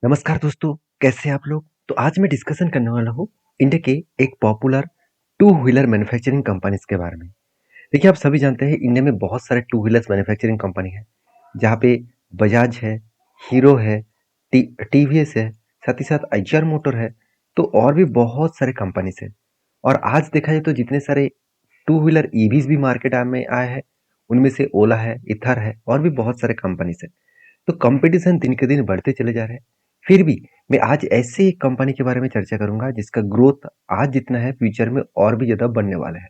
नमस्कार दोस्तों, कैसे हैं आप लोग? तो आज मैं डिस्कशन करने वाला हूँ इंडिया के एक popular to wheeler manufacturing companies के बारे में। देखिए, आप सभी जानते हैं इंडिया में बहुत सारे टू व्हीलर्स मैन्युफैक्चरिंग कंपनी है, जहाँ पे बजाज है, हीरो है, टीवीएस है, साथ ही साथ आईचर मोटर है, तो और भी बहुत सारे कंपनीज है। और आज देखा जाए तो जितने सारे टू व्हीलर ईवीज भी मार्केट में आए हैं, उनमें से ओला है, इथर है और भी बहुत सारे कंपनीज है। तो कंपटीशन दिन के दिन बढ़ते चले जा रहे हैं। फिर भी मैं आज ऐसे एक कंपनी के बारे में चर्चा करूंगा जिसका ग्रोथ आज जितना है फ्यूचर में और भी ज्यादा बढ़ने वाला है।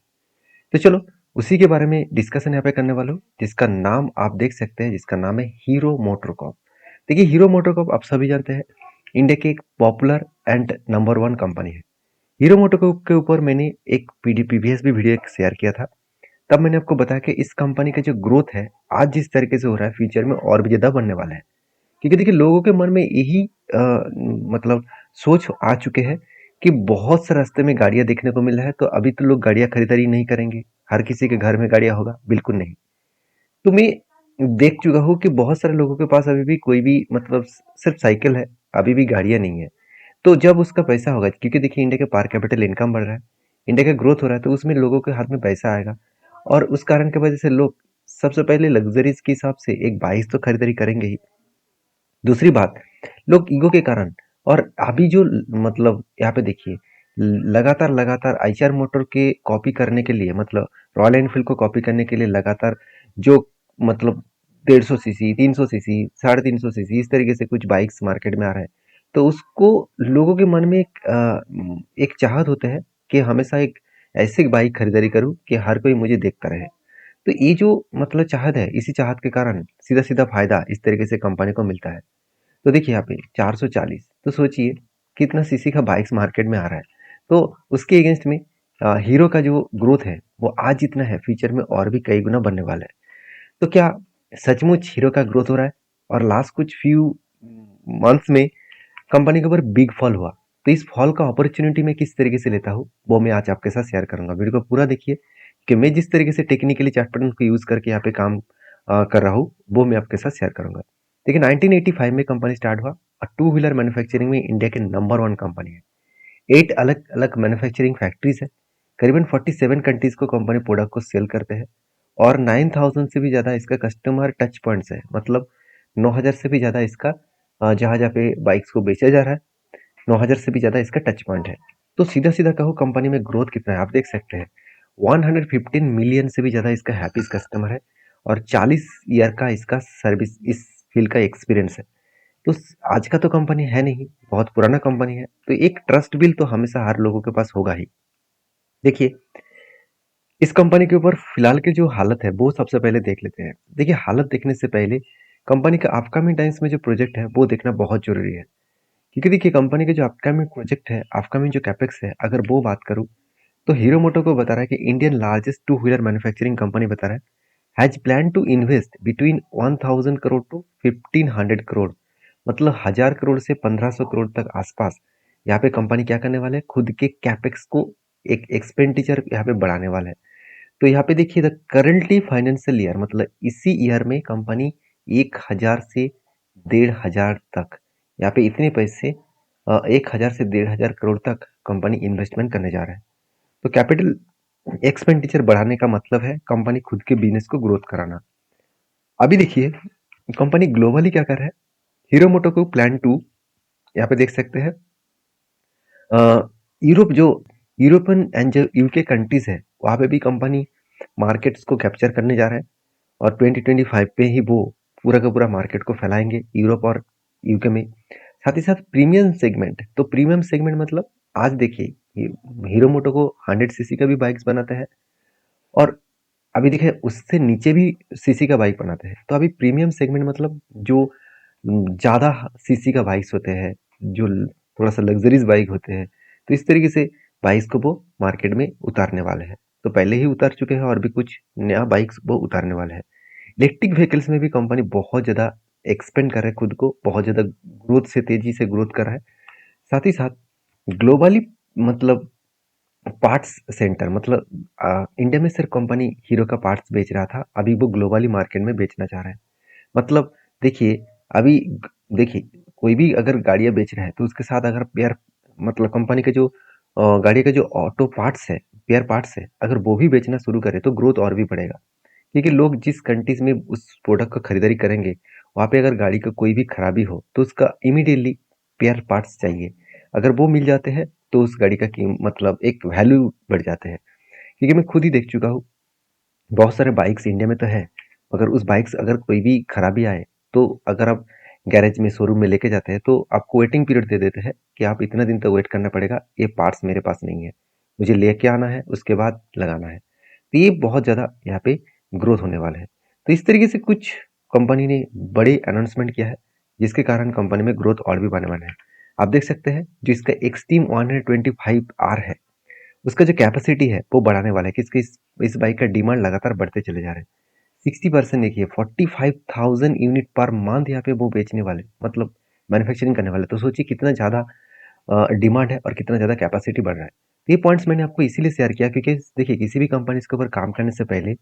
तो चलो उसी के बारे में डिस्कशन यहाँ पे करने वाला हूँ, जिसका नाम आप देख सकते हैं, जिसका नाम है हीरो मोटरकॉर्प। देखिए, हीरो मोटरकॉर्प आप सभी जानते हैं इंडिया की एक popular and number one company है। हीरो मोटरकॉर्प के ऊपर मैंने एक प्रीवियस भी वीडियो शेयर किया था। तब मैंने आपको बताया कि इस कंपनी का जो ग्रोथ है आज जिस तरीके से हो रहा है फ्यूचर में और भी ज्यादा बढ़ने वाला है। क्योंकि देखिए, लोगों के मन में यही मतलब सोच आ चुके हैं कि बहुत से रास्ते में गाड़ियां देखने को मिल रहा है, तो अभी तो लोग गाड़ियां खरीदारी नहीं करेंगे, हर किसी के घर में गाड़ियां होगा, बिल्कुल नहीं। तो मैं देख चुका हूँ कि बहुत सारे लोगों के पास अभी भी कोई भी मतलब सिर्फ साइकिल है, अभी भी गाड़ियां नहीं है। तो जब उसका पैसा होगा, क्योंकि देखिए इंडिया के पर कैपिटल इनकम बढ़ रहा है, इंडिया का ग्रोथ हो रहा है, तो उसमें लोगों के हाथ में पैसा आएगा। और उस कारण की वजह से लोग सबसे पहले लग्जरीज के हिसाब से एक बाइक तो खरीदारी करेंगे ही। दूसरी बात, लोग ईगो के कारण और अभी जो मतलब यहाँ पे देखिए, लगातार लगातार आईचआर मोटर के कॉपी करने के लिए, मतलब रॉयल एनफील्ड को कॉपी करने के लिए लगातार जो मतलब 150 सीसी, 300 सीसी, 350 सीसी इस तरीके से कुछ बाइक्स मार्केट में आ रहा है। तो उसको लोगों के मन में एक चाहत होते हैं कि हमेशा एक ऐसी बाइक खरीदारी करूं कि हर कोई मुझे देखता रहे। तो ये जो मतलब चाहत है, इसी चाहत के कारण सीधा सीधा फायदा इस तरीके से कंपनी को मिलता है। तो देखिए यहाँ पे 440, तो सोचिए कितना सीसी का बाइक्स मार्केट में आ रहा है। तो उसके अगेंस्ट में हीरो का जो ग्रोथ है वो आज जितना है फ्यूचर में और भी कई गुना बढ़ने वाला है। तो क्या सचमुच हीरो का ग्रोथ हो रहा है? और लास्ट कुछ फ्यू मंथ्स में कंपनी के ऊपर बिग फॉल हुआ। तो इस फॉल का अपॉर्चुनिटी मैं किस तरीके से लेता हूँ वो मैं आज आपके साथ शेयर करूंगा। वीडियो को पूरा देखिए कि मैं जिस तरीके से टेक्निकली चार्ट पैटर्न को यूज करके यहाँ पे काम कर रहा हूँ वो मैं आपके साथ शेयर करूंगा। देखिए, 1985 में कंपनी स्टार्ट हुआ और टू व्हीलर मैन्युफैक्चरिंग में इंडिया के नंबर वन कंपनी है। 8 अलग अलग मैन्युफैक्चरिंग फैक्ट्रीज है। करीबन 47 कंट्रीज को कंपनी प्रोडक्ट को सेल करते हैं। और 9000 से भी ज़्यादा इसका कस्टमर टच पॉइंट्स है, मतलब 9000 से भी ज़्यादा इसका जहाँ जहाँ पे बाइक्स को बेचा जा रहा है, 9000 से भी ज़्यादा इसका टच पॉइंट है। तो सीधा सीधा कहो कंपनी में ग्रोथ कितना है आप देख सकते हैं। 115 मिलियन से भी ज़्यादा इसका हैप्पी कस्टमर है। और 40 ईयर का इसका सर्विस इस फील्ड का एक्सपीरियंस है। तो आज का तो कंपनी है नहीं, बहुत पुराना कंपनी है, तो एक ट्रस्ट बिल तो हमेशा हर लोगों के पास होगा ही। देखिए, इस कंपनी के ऊपर फिलहाल की जो हालत है वो सबसे पहले देख लेते हैं। देखिए, हालत देखने से पहले कंपनी का अपकमिंग टाइम्स में जो प्रोजेक्ट है वो देखना बहुत जरूरी है। क्योंकि देखिए, कंपनी के जो अपकमिंग प्रोजेक्ट है, अपकमिंग जो कैपेक्स है, अगर वो बात करूँ तो हीरो मोटो को बता रहा है कि Indian largest two wheeler manufacturing company बता रहा है has plan to invest between 1000 crore to 1500 crore, मतलब 1000 करोड़ से 1500 करोड़ तक आसपास। यहाँ पे कंपनी क्या करने वाला है, खुद के कैपेक्स को एक एक्सपेंडिचर यहाँ पे बढ़ाने वाला है। तो यहाँ पे देखिए, द करेंटली फाइनेंशियल ईयर, मतलब इसी ईयर में कंपनी 1000 से 1500 तक, यहाँ पे इतने पैसे 1000 से 1500 करोड़ तक कंपनी इन्वेस्टमेंट करने जा रहा है। तो कैपिटल एक्सपेंडिचर बढ़ाने का मतलब है कंपनी खुद के बिजनेस को ग्रोथ कराना। अभी देखिए, कंपनी ग्लोबली क्या कर रहा है। हीरो मोटो को प्लान टू, यहाँ पे देख सकते हैं, यूरोप जो यूरोपियन एंड जो यूके कंट्रीज है वहाँ पे भी कंपनी मार्केट्स को कैप्चर करने जा रहा है। और 2025 पे ही वो पूरा का पूरा मार्केट को फैलाएंगे यूरोप और यूके में। साथ ही साथ प्रीमियम सेगमेंट, तो प्रीमियम सेगमेंट मतलब आज देखिए हीरो मोटो को 100 सीसी का भी बाइक्स बनाते हैं, और अभी देखिए उससे नीचे भी सीसी का बाइक बनाते हैं। तो अभी प्रीमियम सेगमेंट मतलब जो ज़्यादा सीसी का बाइक्स होते हैं, जो थोड़ा सा लग्जरीज बाइक होते हैं, तो इस तरीके से बाइक्स को वो मार्केट में उतारने वाले हैं। तो पहले ही उतार चुके हैं और भी कुछ नया बाइक्स वो उतारने वाले हैं। इलेक्ट्रिक व्हीकल्स में भी कंपनी बहुत ज़्यादा एक्सपेंड कर रहा है खुद को, बहुत ज़्यादा ग्रोथ से तेजी से ग्रोथ कर रहा है। साथ ही साथ ग्लोबली मतलब पार्ट्स सेंटर, मतलब इंडिया में सिर्फ कंपनी हीरो का पार्ट्स बेच रहा था, अभी वो ग्लोबली मार्केट में बेचना चाह रहा है। मतलब देखिए, अभी देखिए कोई भी अगर गाड़ियाँ बेच रहा है तो उसके साथ अगर पेयर मतलब कंपनी के जो गाड़ी का जो ऑटो पार्ट्स है, पेयर पार्ट्स है, अगर वो भी बेचना शुरू करे तो ग्रोथ और भी बढ़ेगा। क्योंकि लोग जिस कंट्रीज में उस प्रोडक्ट का खरीदारी करेंगे, वहाँ पे अगर गाड़ी का कोई भी खराबी हो तो उसका इमीडिएटली पेयर पार्ट्स चाहिए। अगर वो मिल जाते हैं तो उस गाड़ी का मतलब एक वैल्यू बढ़ जाते हैं। क्योंकि मैं खुद ही देख चुका हूँ, बहुत सारे बाइक्स इंडिया में तो है, मगर उस बाइक्स अगर कोई भी खराबी आए तो अगर आप गैरेज में शोरूम में लेके जाते हैं तो आपको वेटिंग पीरियड दे देते हैं कि आप इतना दिन तक वेट करना पड़ेगा, ये पार्ट्स मेरे पास नहीं है, मुझे लेके आना है, उसके बाद लगाना है। तो ये बहुत ज़्यादा यहाँ पे ग्रोथ होने वाला है। तो इस तरीके से कुछ कंपनी ने बड़े अनाउंसमेंट किया है, जिसके कारण कंपनी में ग्रोथ और भी बढ़ने वाला है। आप देख सकते हैं जो इसका एक्सट्रीम 125R है, उसका जो कैपेसिटी है वो बढ़ाने वाला है कि इस बाइक का डिमांड लगातार बढ़ते चले जा रहे हैं। 60% देखिए 45,000 यूनिट पर मंथ यहाँ पे वो बेचने वाले, मतलब मैन्युफैक्चरिंग करने वाले। तो सोचिए कितना ज़्यादा डिमांड है और कितना ज़्यादा कैपेसिटी बढ़ रहा है। तो ये पॉइंट्स मैंने आपको इसीलिए शेयर किया क्योंकि देखिए किसी भी कंपनी के ऊपर काम करने से पहले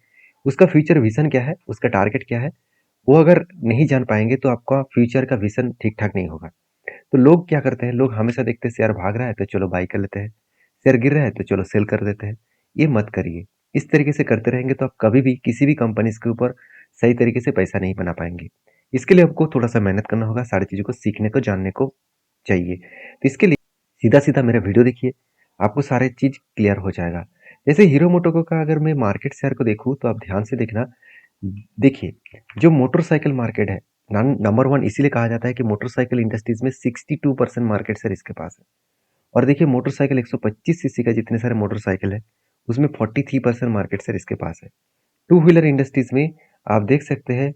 उसका फ्यूचर विजन क्या है, उसका टारगेट क्या है, वो अगर नहीं जान पाएंगे तो आपका फ्यूचर का विजन ठीक ठाक नहीं होगा। तो लोग क्या करते हैं, लोग हमेशा देखते हैं शेयर भाग रहा है तो चलो बाई कर लेते हैं, शेयर गिर रहा है तो चलो सेल कर देते हैं। ये मत करिए। इस तरीके से करते रहेंगे तो आप कभी भी किसी भी कंपनी के ऊपर सही तरीके से पैसा नहीं बना पाएंगे। इसके लिए आपको थोड़ा सा मेहनत करना होगा, सारी चीज़ों को सीखने को जानने को चाहिए। तो इसके लिए सीधा सीधा मेरा वीडियो देखिए, आपको सारे चीज़ क्लियर हो जाएगा। जैसे हीरो मोटोको का अगर मैं मार्केट शेयर को देखूँ तो आप ध्यान से देखना। देखिए, जो मोटरसाइकिल मार्केट है, नंबर वन इसीलिए कहा जाता है कि मोटरसाइकिल इंडस्ट्रीज में 62% मार्केट शेयर इसके पास है। और देखिए मोटरसाइकिल 125 सीसी का जितने सारे मोटरसाइकिल है, उसमें 43% मार्केट शेयर इसके पास है। टू व्हीलर इंडस्ट्रीज में आप देख सकते हैं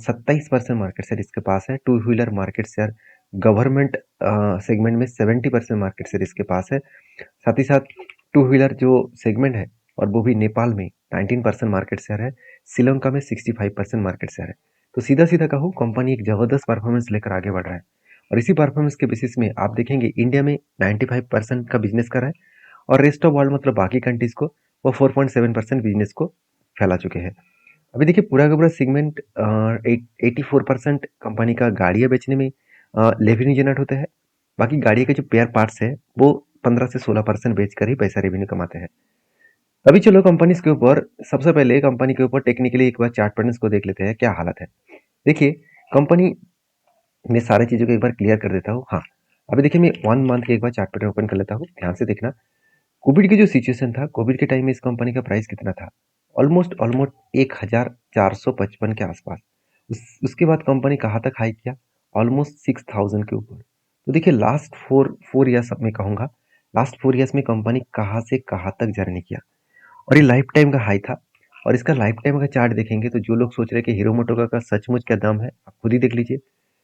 27% मार्केट शेयर इसके पास है। Two wheeler market share government segment में 70% मार्केट शेयर इसके पास है। साथ ही साथ टू व्हीलर जो सेगमेंट है और वो भी नेपाल में 19% मार्केट शेयर है, श्रीलंका में 65% मार्केट शेयर है। तो सीधा सीधा कहूँ कंपनी एक जबरदस्त परफॉर्मेंस लेकर आगे बढ़ रहा है और इसी परफॉर्मेंस के बेसिस में आप देखेंगे इंडिया में 95% का बिजनेस कर रहा है और रेस्ट ऑफ वर्ल्ड मतलब बाकी कंट्रीज को वो 4.7% बिजनेस को फैला चुके हैं। अभी देखिए पूरा का पूरा सेगमेंट 84% कंपनी का गाड़ियाँ बेचने में रेवेन्यू जनरेट होते हैं। बाकी गाड़ी के जो पेयर पार्ट्स है वो 15 से 16% बेचकर ही पैसा रेवेन्यू कमाते हैं। अभी चलो कंपनीज के ऊपर सबसे पहले कंपनी के ऊपर टेक्निकली एक बार चार्ट पैटर्न्स को देख लेते हैं क्या हालत है। देखिए कंपनी में सारी चीज़ों को एक बार क्लियर कर देता हूँ। हाँ, अभी देखिए मैं 1 मंथ के एक बार चार्ट पैटर्न ओपन कर लेता हूँ, ध्यान से देखना। कोविड की जो सिचुएशन था, कोविड के टाइम में इस कंपनी का प्राइस कितना था? ऑलमोस्ट ऑलमोस्ट 1455 के आसपास। उसके बाद कंपनी कहाँ तक हाई किया? ऑलमोस्ट 6000 के ऊपर। तो देखिए लास्ट फोर ईयर्स मैं कहूँगा, लास्ट 4 ईयर्स में कंपनी कहाँ से कहाँ तक जर्नी किया और ये लाइफ टाइम का हाई था। और इसका लाइफ टाइम का चार्ट देखेंगे तो जो लोग सोच रहे हैं कि हीरो मोटोका का सचमुच क्या दम है, आप खुद ही देख लीजिए।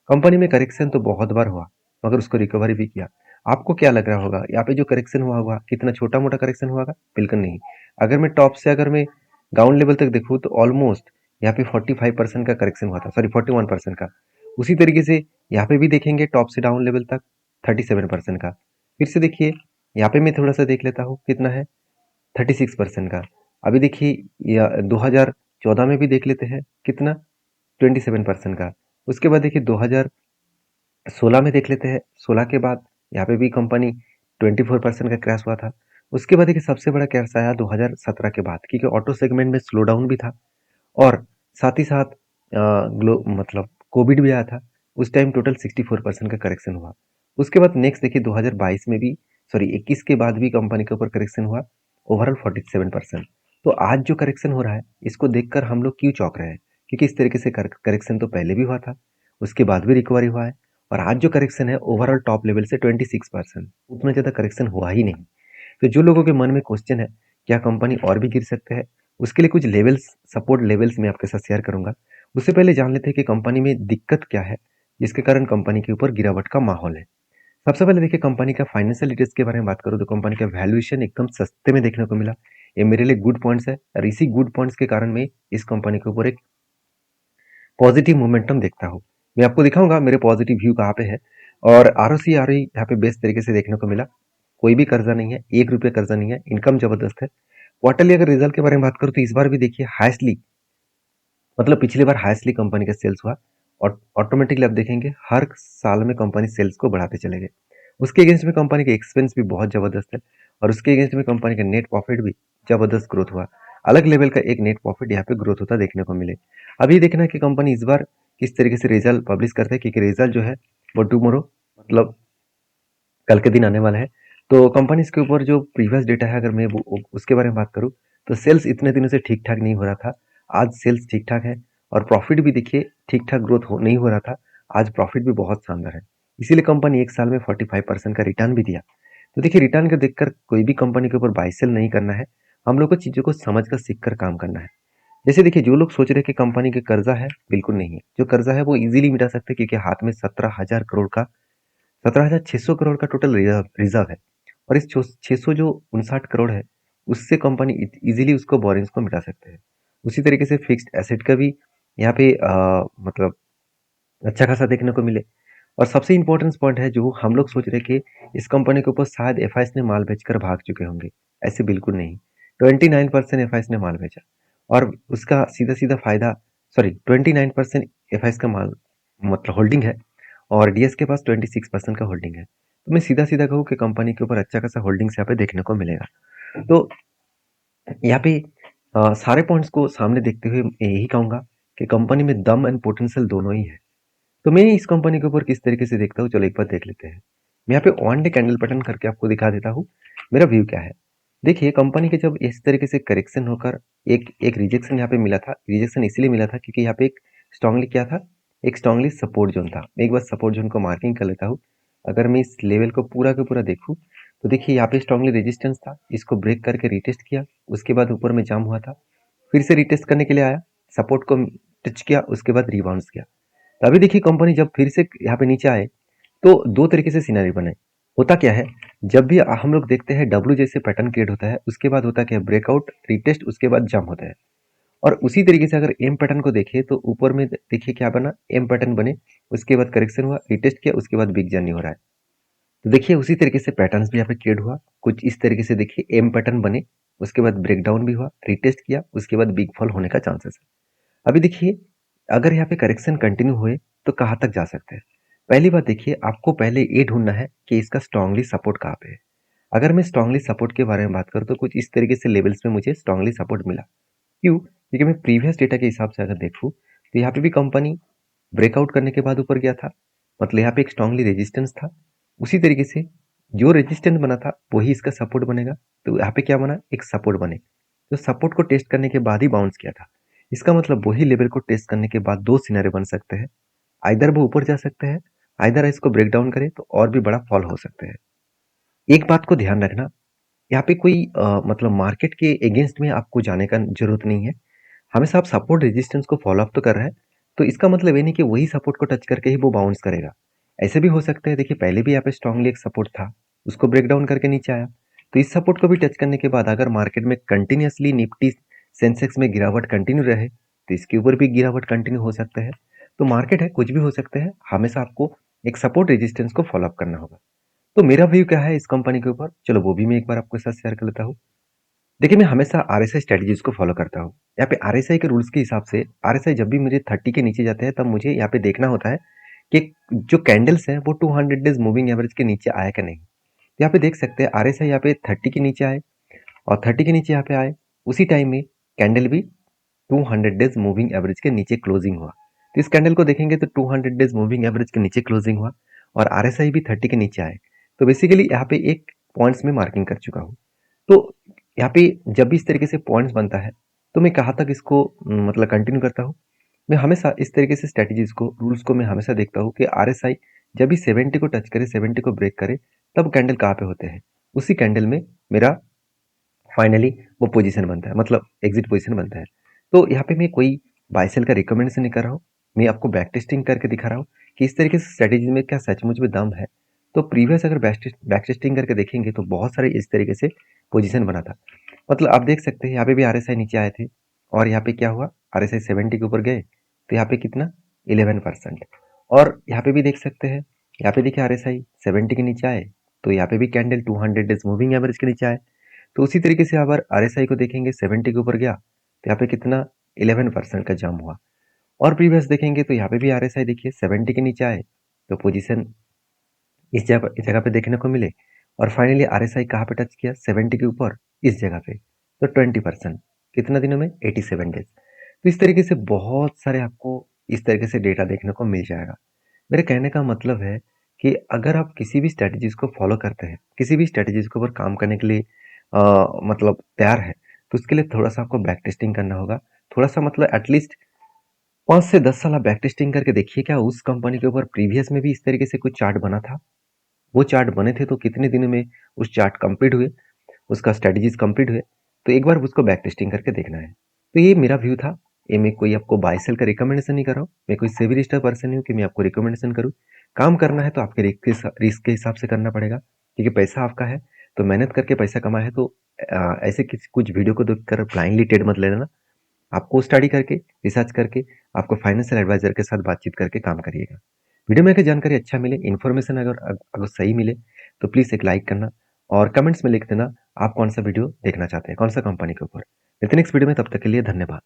कंपनी में करेक्शन तो बहुत बार हुआ, मगर उसको रिकवरी भी किया। आपको क्या लग रहा होगा यहाँ पे जो करेक्शन हुआ होगा कितना छोटा मोटा करेक्शन हुआ होगा? बिल्कुल नहीं। अगर मैं टॉप से अगर मैं ग्राउंड लेवल तक देखूँ तो ऑलमोस्ट यहाँ पे 45% का करेक्शन हुआ था, सॉरी 41% का। उसी तरीके से यहाँ पे भी देखेंगे टॉप से डाउन लेवल तक 37% का। फिर से देखिए यहाँ पे मैं थोड़ा सा देख लेता हूँ कितना है, 36% का। अभी देखिए या 2014 में भी देख लेते हैं कितना, 27% का। उसके बाद देखिए 2016 में देख लेते हैं, 16 के बाद यहाँ पे भी कंपनी 24% का क्रैश हुआ था। उसके बाद देखिए सबसे बड़ा क्रैश आया 2017 के बाद, क्योंकि ऑटो सेगमेंट में स्लो डाउन भी था और साथ ही साथ मतलब कोविड भी आया था। उस टाइम टोटल 64% का करेक्शन हुआ। उसके बाद नेक्स्ट देखिए 2022 में भी, सॉरी 21 के बाद भी कंपनी के ऊपर करेक्शन हुआ ओवरऑल 47%। तो आज जो करेक्शन हो रहा है इसको देखकर हम लोग क्यों चौंक रहे हैं? क्योंकि इस तरीके से करेक्शन तो पहले भी हुआ था, उसके बाद भी रिकवरी हुआ है और आज जो करेक्शन है ओवरऑल टॉप लेवल से 26%, उतना ज़्यादा करेक्शन हुआ ही नहीं। तो जो लोगों के मन में क्वेश्चन है क्या कंपनी और भी गिर सकते हैं, उसके लिए कुछ लेवल्स, सपोर्ट लेवल्स मैं आपके साथ शेयर करूंगा। उससे पहले जान लेते हैं कि कंपनी में दिक्कत क्या है जिसके कारण कंपनी के ऊपर गिरावट का माहौल है। सबसे पहले देखिए कंपनी का फाइनेंशियल डिटेल्स के बारे में बात करूँ तो कंपनी का वैल्यूएशन एकदम सस्ते में देखने को मिला। ये मेरे लिए गुड पॉइंट्स है और इसी गुड पॉइंट्स के कारण मैं इस कंपनी के ऊपर एक पॉजिटिव मोमेंटम देखता हूँ। मैं आपको दिखाऊंगा मेरे पॉजिटिव व्यू कहाँ पे है। और आरओसी आरओई यहाँ पे बेस्ट तरीके से देखने को मिला। कोई भी कर्जा नहीं है, 1 रुपये कर्जा नहीं है, इनकम जबरदस्त है। क्वार्टरली अगर रिजल्ट के बारे में बात करूँ तो इस बार भी देखिए हाईएस्टली, मतलब पिछली बार हाईएस्टली कंपनी का सेल्स हुआ ऑटोमेटिकली आप देखेंगे हर साल में कंपनी सेल्स को बढ़ाते चले गए। उसके अगेंस्ट में कंपनी के एक्सपेंस भी बहुत ज़बरदस्त है और उसके अगेंस्ट में कंपनी का नेट प्रॉफिट भी ज़बरदस्त ग्रोथ हुआ। अलग लेवल का एक नेट प्रॉफिट यहाँ पे ग्रोथ होता देखने को मिले। अभी देखना है कि कंपनी इस बार किस तरीके से रिजल्ट पब्लिश करते हैं, क्योंकि रिजल्ट जो है वो टुमारो मतलब कल के दिन आने वाला है। तो कंपनीज के ऊपर जो प्रीवियस डेटा है, अगर मैं उसके बारे में बात करूँ, तो सेल्स इतने दिनों से ठीक ठाक नहीं हो रहा था। आज सेल्स ठीक ठाक है और प्रॉफिट भी देखिए ठीक ठाक ग्रोथ नहीं हो रहा था। आज प्रॉफिट भी बहुत शानदार है। इसीलिए कंपनी एक साल में 45% का रिटर्न भी दिया। तो देखिए, रिटर्न को देखकर कोई भी कंपनी के ऊपर बाय सेल नहीं करना है। हम लोग को चीज़ों को समझ कर सीख कर काम करना है। जैसे देखिए, जो लोग सोच रहे हैं कि कंपनी के कर्जा है, बिल्कुल नहीं है। जो कर्जा है वो इजीली मिटा सकते हैं, क्योंकि हाथ में 17,600 करोड़ का टोटल रिजर्व है। और इस 600 जो 59 करोड़ है, उससे कंपनी इजीली उसको बोरिंग्स को मिटा सकते हैं। उसी तरीके से फिक्स्ड एसेट का भी यहाँ पे मतलब अच्छा खासा देखने को मिले। और सबसे इंपॉर्टेंट पॉइंट है, जो हम लोग सोच रहे कि इस कंपनी के ऊपर शायद एफआईएस ने माल बेचकर भाग चुके होंगे। ऐसे बिल्कुल नहीं। 29% एफआईएस ने माल बेचा और उसका सीधा सीधा फायदा, सॉरी, 29% एफआईएस का माल मतलब होल्डिंग है और डीएस के पास 26% का होल्डिंग है। तो मैं सीधा सीधा कहूँ कि कंपनी के ऊपर अच्छा खासा होल्डिंग्स यहाँ पे देखने को मिलेगा। तो यहाँ पे सारे पॉइंट्स को सामने देखते हुए मैं यही कहूंगा कि कंपनी में दम एंड पोटेंशियल दोनों ही है। तो मैं इस कंपनी के ऊपर किस तरीके से देखता हूँ, चलो एक बार देख लेते हैं। मैं यहाँ पे वन डे कैंडल पैटर्न करके आपको दिखा देता हूँ मेरा व्यू क्या है। देखिए, कंपनी के जब इस तरीके से करेक्शन होकर एक एक रिजेक्शन यहाँ पे मिला था। रिजेक्शन इसलिए मिला था क्योंकि यहाँ पे एक स्ट्रांगली क्या था, एक स्ट्रांगली सपोर्ट जोन था। मैं एक बार सपोर्ट जोन को मार्किंग कर लेता हूँ। अगर मैं इस लेवल को पूरा का पूरा देखूँ, तो देखिए यहाँ पे स्ट्रांगली रेजिस्टेंस था, इसको ब्रेक करके रिटेस्ट किया, उसके बाद ऊपर में जाम हुआ था, फिर से रिटेस्ट करने के लिए आया, सपोर्ट को टच किया, उसके बाद रिबाउंड किया। तभी देखिए कंपनी जब फिर से यहाँ पे नीचे आए, तो दो तरीके से सिनेरियो बने। होता क्या है, जब भी हम लोग देखते हैं डब्ल्यू जैसे पैटर्न क्रिएट होता है, उसके बाद होता क्या है, ब्रेकआउट, रिटेस्ट, उसके बाद जंप होता है। और उसी तरीके से अगर एम पैटर्न को देखें, तो ऊपर में देखिए क्या बना, एम पैटर्न बने, उसके बाद करेक्शन हुआ, रिटेस्ट किया, उसके बाद बिग जर्नी हो रहा है। तो देखिए उसी तरीके से पैटर्न्स भी यहाँ पे क्रिएट हुआ, कुछ इस तरीके से देखिए एम पैटर्न बने, उसके बाद ब्रेकडाउन भी हुआ, रिटेस्ट किया, उसके बाद बिग फॉल होने का चांसेस है। अभी देखिए, अगर यहाँ पे करेक्शन कंटिन्यू हुए तो कहाँ तक जा सकते हैं। पहली बात देखिए, आपको पहले ये ढूंढना है कि इसका स्ट्रांगली सपोर्ट कहाँ पे है। अगर मैं स्ट्रांगली सपोर्ट के बारे में बात करूँ, तो कुछ इस तरीके से लेवल्स में मुझे स्ट्रांगली सपोर्ट मिला। क्यों? क्योंकि मैं प्रीवियस डेटा के हिसाब से अगर देखूँ, तो यहाँ पे भी कंपनी ब्रेकआउट करने के बाद ऊपर गया था, मतलब यहाँ पे एक स्ट्रांगली रेजिस्टेंस था। उसी तरीके से जो रेजिस्टेंस बना था वही इसका सपोर्ट बनेगा। तो यहाँ पे क्या बना, एक सपोर्ट बने, तो सपोर्ट को टेस्ट करने के बाद ही बाउंस किया था। इसका मतलब वही लेवल को टेस्ट करने के बाद दो सिनेरियो बन सकते हैं। आइदर वो ऊपर जा सकते हैं, आइदर इसको ब्रेक डाउन करे तो और भी बड़ा फॉल हो सकते हैं। एक बात को ध्यान रखना, यहाँ पे कोई मतलब मार्केट के अगेंस्ट में आपको जाने का जरूरत नहीं है। हमेशा आप सपोर्ट रेजिस्टेंस को फॉलो अप तो कर रहे हैं, तो इसका मतलब ये नहीं कि वही सपोर्ट को टच करके ही वो बाउंस करेगा। ऐसे भी हो सकता है, देखिए पहले भी यहाँ पे स्ट्रांगली एक सपोर्ट था, उसको ब्रेक डाउन करके नीचे आया। तो इस सपोर्ट को भी टच करने के बाद अगर मार्केट में कंटिन्यूसली निफ्टी सेंसेक्स में गिरावट कंटिन्यू रहे, तो इसके ऊपर भी गिरावट कंटिन्यू हो सकता है। तो मार्केट है, कुछ भी हो सकता है, हमेशा आपको एक सपोर्ट रेजिस्टेंस को फॉलो अप करना होगा। तो मेरा व्यू क्या है इस कंपनी के ऊपर, चलो वो भी मैं एक बार आपके साथ शेयर कर लेता हूँ। देखिए, मैं हमेशा आरएसआई स्ट्रेटजीज को फॉलो करता हूँ। यहाँ पे आरएसआई के रूल्स के हिसाब से आरएसआई जब भी मुझे 30 के नीचे जाते हैं, तब मुझे यहाँ पे देखना होता है कि जो कैंडल्स हैं वो 200 डेज मूविंग एवरेज के नीचे आया कि नहीं। यहाँ पे देख सकते हैं आरएसआई यहाँ पे 30 के नीचे आए और 30 के नीचे यहाँ पे आए, उसी टाइम में कैंडल भी 200 डेज मूविंग एवरेज के नीचे क्लोजिंग हुआ। तो इस कैंडल को देखेंगे तो 200 डेज मूविंग एवरेज के नीचे क्लोजिंग हुआ और आरएसआई भी 30 के नीचे आए। तो बेसिकली यहाँ पे एक पॉइंट्स में मार्किंग कर चुका हूँ। तो यहाँ पे जब भी इस तरीके से पॉइंट्स बनता है, तो मैं कहाँ तक इसको मतलब कंटिन्यू करता हूँ। मैं हमेशा इस तरीके से स्ट्रेटजीज को, रूल्स को मैं हमेशा देखता हूँ कि आरएसआई जब भी 70 को टच करे, 70 को ब्रेक करे, तब कैंडल कहाँ पे होते हैं। उसी कैंडल में मेरा फाइनली वो पोजीशन बनता है, मतलब एग्जिट पोजीशन बनता है। तो यहाँ पे मैं कोई बाय सेल का रिकमेंडेशन नहीं कर रहा हूँ, मैं आपको बैक टेस्टिंग करके दिखा रहा हूँ कि इस तरीके से स्ट्रेटेजी में क्या सचमुच में दम है। तो प्रीवियस अगर बैक टेस्टिंग करके देखेंगे, तो बहुत सारे इस तरीके से पोजीशन बना था। मतलब आप देख सकते हैं यहाँ पे भी आरएसआई नीचे आए थे और यहाँ पे क्या हुआ, आरएसआई 70 के ऊपर गए, तो यहाँ पे कितना, 11%। और यहाँ पे भी देख सकते हैं, यहाँ पे देखिए आरएसआई 70 के नीचे आए, तो यहाँ पे भी कैंडल 200 डेज मूविंग एवरेज के नीचे आए। तो उसी तरीके से अगर आरएसआई को देखेंगे, 70 के ऊपर गया, तो यहाँ पे कितना, 11% का जंप हुआ। और प्रीवियस देखेंगे तो यहाँ पे भी आरएसआई देखिए 70 के नीचे आए तो पोजीशन इस जगह पे देखने को मिले, और फाइनली आरएसआई कहाँ पे टच किया 70 के ऊपर इस जगह पे, तो 20% कितना दिनों में 87 डेज। तो इस तरीके से बहुत सारे आपको इस तरीके से डेटा देखने को मिल जाएगा। मेरे कहने का मतलब है कि अगर आप किसी भी स्ट्रेटजीज को फॉलो करते हैं, किसी भी स्ट्रेटजीज के ऊपर काम करने के लिए मतलब तैयार है, तो उसके लिए थोड़ा सा आपको बैक टेस्टिंग करना होगा। थोड़ा सा मतलब एटलीस्ट 5 से 10 साल आप बैक टेस्टिंग करके देखिए, क्या उस कंपनी के ऊपर प्रीवियस में भी इस तरीके से कुछ चार्ट बना था। वो चार्ट बने थे तो कितने दिनों में उस चार्ट कंप्लीट हुए, उसका स्ट्रेटजीज कंप्लीट हुए, तो एक बार उसको बैक टेस्टिंग करके देखना है। तो ये मेरा व्यू था। ये मैं कोई आपको बाय सेल का रिकमेंडेशन नहीं कर रहा हूँ, मैं कोई सेबी रजिस्टर्ड पर्सन नहीं हूँ कि मैं आपको रिकमेंडेशन करूँ। काम करना है तो आपके रिस्क के हिसाब से करना पड़ेगा, क्योंकि पैसा आपका है, तो मेहनत करके पैसा कमाया है, तो ऐसे किसी कुछ वीडियो को देखकर ब्लाइंडली ट्रेड मत ले लेना। आपको स्टडी करके, रिसर्च करके, आपको फाइनेंशियल एडवाइजर के साथ बातचीत करके काम करिएगा। वीडियो में अगर जानकारी अच्छा मिले, इन्फॉर्मेशन अगर सही मिले, तो प्लीज़ एक लाइक करना और कमेंट्स में लिख देना आप कौन सा वीडियो देखना चाहते हैं, कौन सा कंपनी के ऊपर। मिलते हैं नेक्स्ट वीडियो में, तब तक के लिए धन्यवाद।